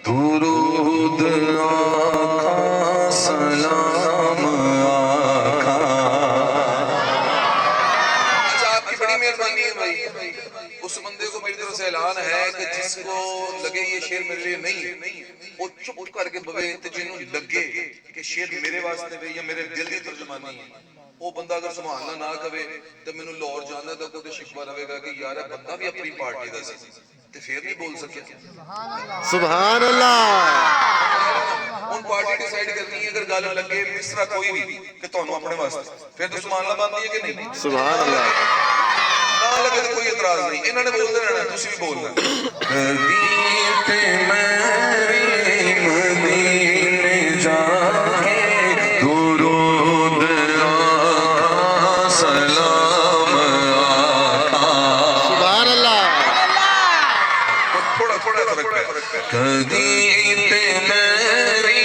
दुरूद आका सलाम आका। अच्छा, आपकी बड़ी मेहरबानी है भाई। उस बंदे को मेरी तरफ से ऐलान है कि जिसको लगे ये शेर मेरे लिए नहीं है वो चुप करके बवे, ते जिन्हों लगे कि शेर मेरे वास्ते वे या मेरे दिल की तर्जमानी है, वो बंदा अगर सुभान ना कहे तो मैनू लाहौर जाना तो कोई शिकवा रहेगा कि यार बंदा भी अपनी पार्टी का सी ते फिर नहीं बोल सके। सुभान अल्लाह। उन पार्टी डिसाइड करनी है, अगर गल लगे मिसरा कोई भी कि तुहानू अपने वास्ते, फिर तो सुभान अल्लाह बनती है कि नहीं? सुभान अल्लाह। ना लगे तो कोई एतराज नहीं, इन्होंने बोलते रहना, तुसी भी बोलना। कदीते मेरी मदीने जाके दुरूद आका सलाम आका। सुभान अल्लाह। थोड़ा थोड़ा फर्क है। कदीते मेरी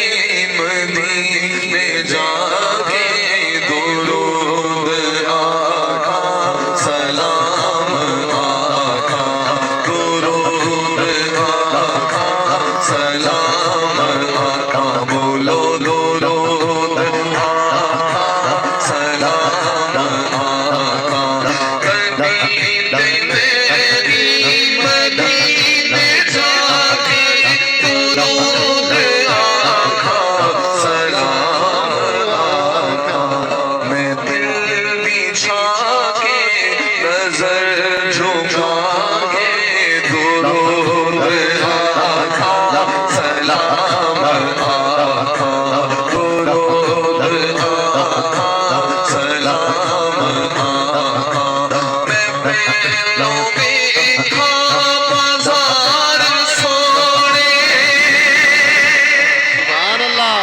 मदीने जाके दुरूद आका सलाम आका, दुरूद आका सलाम आका, बोलो दुरूद आका सलाम आका। कदीते मेरी मदीने जाके दुरूद आका सलाम आका, मैं दिल बिछा के नजर झुका के दुरूद आका सलाम आका, दुरूद आका सलाम आका। मैं पहलों में था बाजार सोने, सुभान अल्लाह।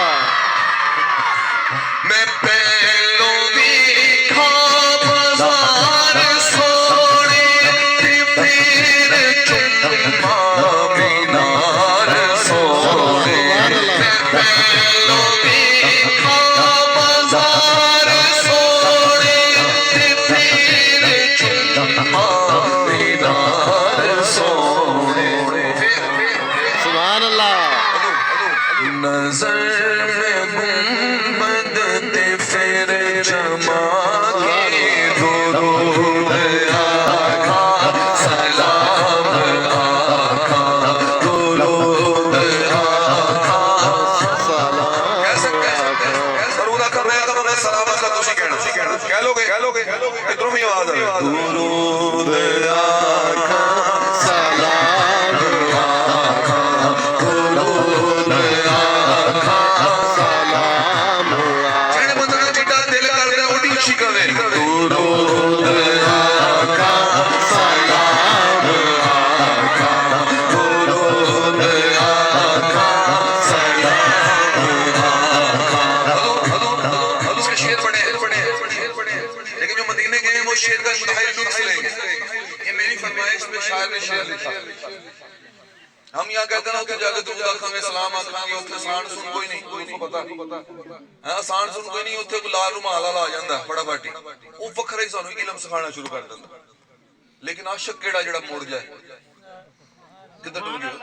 मैं पहलों में था बाजार सोने, फिर चुम्मा मीनार सोने। मैं पहलों में था बाजार सोने, फिर चुम्मा मीनार सोने। सुभान अल्लाह। नजर में गुंबद ते फिर जमा के दुरूद आका सलाम आका, दुरूद आका सलाम। कैसे दुरूद आका मैं तो मैं सलाम आका तुसी कहना कह लोगे इधरों भी आवाज आवे। दुरूद आका सलाम आका, दुरूद आका सलाम। ਜਿਹੜੇ ਬੰਦੇ ਦਾ ਜਿੱਡਾ ਦਿਲ ਕਰਦਾ ਉਹਦੀ ਉੱਚੀ ਕਰੇ। ਦੁਰੂਦ ਆਕਾ ਸਲਾਮ ਆਕਾ, ਦੁਰੂਦ ਆਕਾ सलाम आका। उसके शेर बड़े लेकिन जो मदीने गए वो शेर का इंतहाई लुत्फ लेंगे। ये मेरी फरमाइश में शायर ने शेर लिखा। हम यहाँ कहते हैं उधर जाके दुरूद आखांगे सलाम आखांगे, उत्थे आसान सुन कोई नहीं, उसको पता है आसान सुन कोई नहीं, उत्थे कोई लाल रुमाल वाला आ जाता फटाफट वो वखरा ही सानू इलम सिखाना शुरू कर देता। लेकिन आशिक केड़ा जेड़ा मुड़ जाए किधर डूब गया।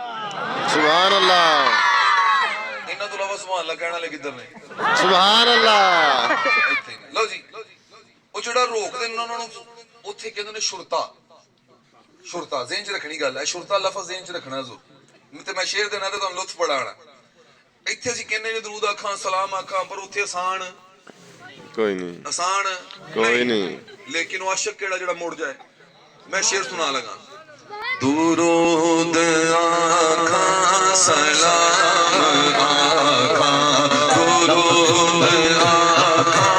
सुभान अल्लाह। इन्हां तो इलावा सुभान अल्लाह कहने वाले किधर ने? सुभान अल्लाह। लो जी वो जेड़ा रोकदे ने उन्हां नूं उत्थे कहंदे ने शुरता। शुरता ज़हन च रखनी गल है, शुरता लफ्ज़ ज़हन च रखना जरूर। ते मैं शेर देना ते तुहानू लुत्फ बड़ा आना। इत्थे असीं कहने ने दुरूद आखां सलाम आखां, पर उत्थे आसान कोई नहीं, आसान कोई नहीं। लेकिन वो आशिक केड़ा जेड़ा मुड़ जाए। मैं शेर सुना लगा। दुरूद आखां सलाम आखां, दुरूद आखां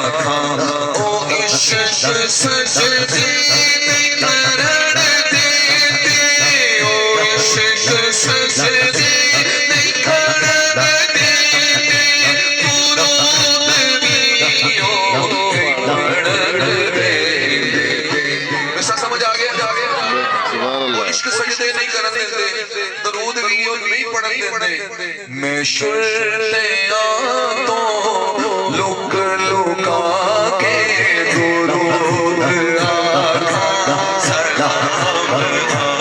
आखां, ओ इश्क सजदे नहीं करन देते, ओ इश्क सजदे नहीं करन देते, दुरूद भी ओ पढ़न देते। ऐसा समझ आ गया? सुभान अल्लाह। इश्क सजदे नहीं करन देते, दरूद भी ओ नहीं पढ़न देते। मैं शुरतिया तो लुक लुका के दुरूद आखां सलाम आखां,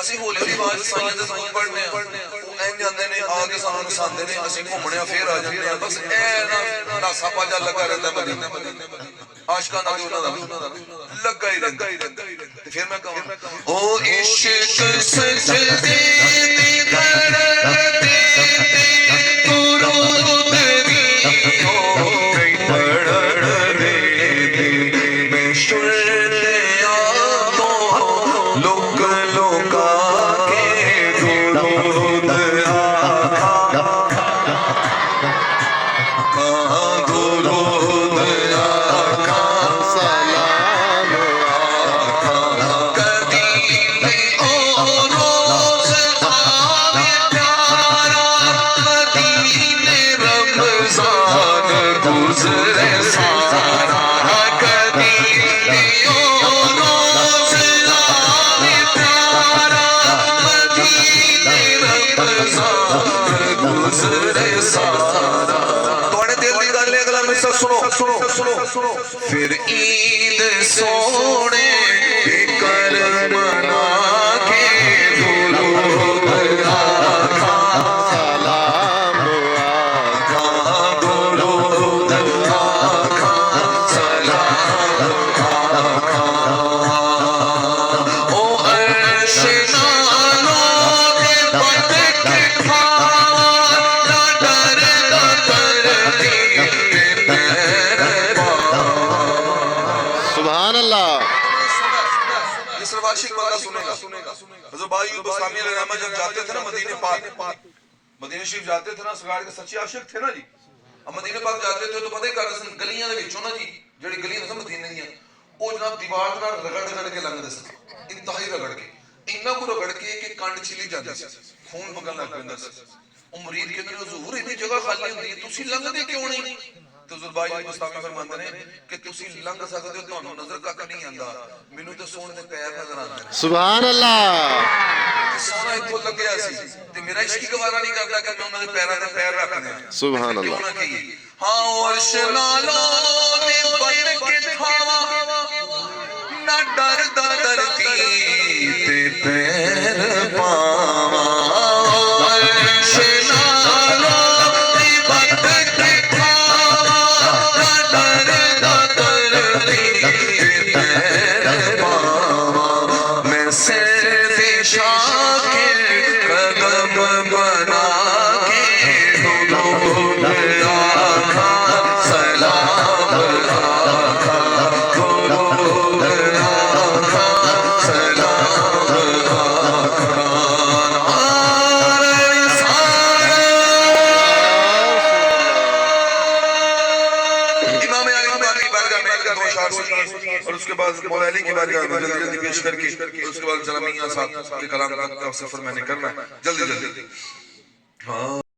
ਅਸੀਂ ਹੌਲੀ ਹੌਲੀ ਆਵਾਜ਼ ਸਾਈਆਂ ਦੇ ਜ਼ਰੂਰ ਪੜ੍ਹਨੇ ਆ, ਉਹ ਐਂ ਜਾਂਦੇ ਨੇ ਆ ਕੇ ਸਾਨੂੰ ਨਸਾਉਂਦੇ ਨੇ, ਅਸੀਂ ਘੁੰਮਣੇ ਆ ਫੇਰ ਆ ਜਾਂਦੇ ਆ, ਬਸ ਇਹ ਨਾ ਨਾਸਾ ਪਾਜਾ ਲੱਗਾ ਰਹਿੰਦਾ ਮਦੀਨੇ ਆਸ਼ਕਾਂ ਦਾ ਉਹਨਾਂ ਦਾ ਲੱਗਾ ਹੀ ਰਹਿੰਦਾ। ਤੇ ਫਿਰ ਮੈਂ ਕਹਾਂ ਉਹ ਇਸ਼ਕ ਸਜਦੇ ਦੀ ਧਰਤੀ ਕੁਰੂਦ ਦੀ ਹੋ ਗਈ ਪੜੜ ਦੇ ਮੈਂ ਸੁਣਿਆ ਤੋਂ ਲੋਕ ਲੋਕਾ ਕੇ ਦੁਰੂਦ ਆਖਾ ਕਹਾਂ ਦੁਰੂਦ ਆਖਾ सलाम ਕਦੀ ਉਹ ਰੋਜ਼ ਆਵੇ ਪਿਆਰਾ ਮਦੀਨੇ ਰਮਜ਼ਾਨ ਗੁਜ਼ਰੇ ਸਾਰਾ ਕਦੀ ਉਹ ਰੋਜ਼ ਆਵੇ ਪਿਆਰਾ ਮਦੀਨੇ ਰਮਜ਼ਾਨ ਗੁਜ਼ਰੇ ਸਾਰਾ। ਤੁਹਾਡੇ ਦਿਲ ਦੀ ਗੱਲ ਹੈ, ਅਗਲਾ ਮਿਸਰਾ ਸੁਣੋ। ਫਿਰ ईद सोने कर मना के दुरूद आखा सलाम दुरूद आखा सलाम आखा ओ अर्श नालों के पट के खावा ना डर ना करती सुभान अल्लाह। ये सिर्फ आशिक वाला सुनेगा। हज़रत बायूब बस्तामी अलैहि जब जाते थे ना मदीने पाक, मदीने शरीफ जाते थे ना, सरकार के सच्चे आशिक थे ना जी। अब मदीने पाक जाते थे तो पता ही कर सन गलियां दे विचों ना जी, जेड़ी गलियां सन मदीने दियां, ਉਹ ਜਨਾਬ ਦੀਵਾਰ ਨਾਲ ਰਗੜ ਕੇ ਲੰਘਦੇ ਸਨ, ਇੰਤਹਾਈ ਰਗੜ ਕੇ, ਇੰਨਾ ਕੁ ਰਗੜ ਕੇ ਕਿ ਕੰਡ ਛਿਲੀ ਜਾਂਦੀ ਸੀ, ਖੂਨ ਵਗਣ ਲੱਗ ਪੈਂਦਾ ਸੀ। ਉਹ ਮੁਰੀਦ ਕਹਿੰਦੇ ਨੇ ਹਜ਼ੂਰ ਇੰਨੀ ਜਗ੍ਹਾ ਖਾਲੀ ਹੁੰਦੀ ਹੈ, ਤੁਸੀਂ ਲੰਘਦੇ ਕਿਉਂ ਨਹੀਂ? ਤੇ ਹਜ਼ੂਰ ਬਾਈ ਮੁਸਤਾਫੀ ਫਰਮਾਉਂਦੇ ਨੇ ਕਿ ਤੁਸੀਂ ਲੰਘ ਸਕਦੇ ਹੋ, ਤੁਹਾਨੂੰ ਨਜ਼ਰ ਕੱਖ ਨਹੀਂ ਆਉਂਦਾ, ਮੈਨੂੰ ਤਾਂ ਸੋਹਣੇ ਦੇ ਪੈਰ ਨਜ਼ਰ ਆਉਂਦੇ ਨੇ। सुभान अल्लाह। ਸੋਹਣਾ ਇੱਥੋਂ ਲੱਗਿਆ ਸੀ ਤੇ ਮੇਰਾ ਇਸ਼ਕ ਹੀ ਗਵਾਰਾ ਨਹੀਂ ਕਰਦਾ ਕਿ ਮੈਂ ਉਹਨਾਂ ਦੇ ਪੈਰਾਂ ਤੇ ਪੈਰ ਰੱਖ ਦਿਆਂ। सुभान ਕਿਉਂ अल्लाह। ਨਾ ਕਹੀਏ ਹਾਂ ਉਹ ਅਰਸ਼ ਨਾਲੋਂ ਨੇ ਬਣ ਕੇ ਥਾਵਾ ਨਾ ਡਰਦਾ ਧਰਤੀ ਤੇ ਪੈਰ ਪਾਵਾਂ ਅਰਸ਼ ਨਾਲੋਂ ਨੇ ਬਣ ਕੇ ਥਾਵਾ ਨਾ ਡਰਦਾ ਧਰਤੀ ਤੇ ਪੈਰ ਪਾਵਾਂ ਮੈਂ ਸਿਰ ਤੇ ਸ਼ਾਕਿਰ ਕਦਮ ਬਣਾ ਕੇ ਦੁਰੂਦ ਆਖਾ ਸਲਾਮ ਆਖਾ ਦੁਰੂਦ ਆਖਾ ਸਲਾਮ ਆਖਾ इमाम अली की बारगाह में दो अशआर सुनिए और उसके बाद मौला अली की बारगाह में जल्दी जल्दी पेश करके उसके बाद जनाब मियां साहब के कलाम का सफर मैंने करना है जल्दी जल्दी। हाँ।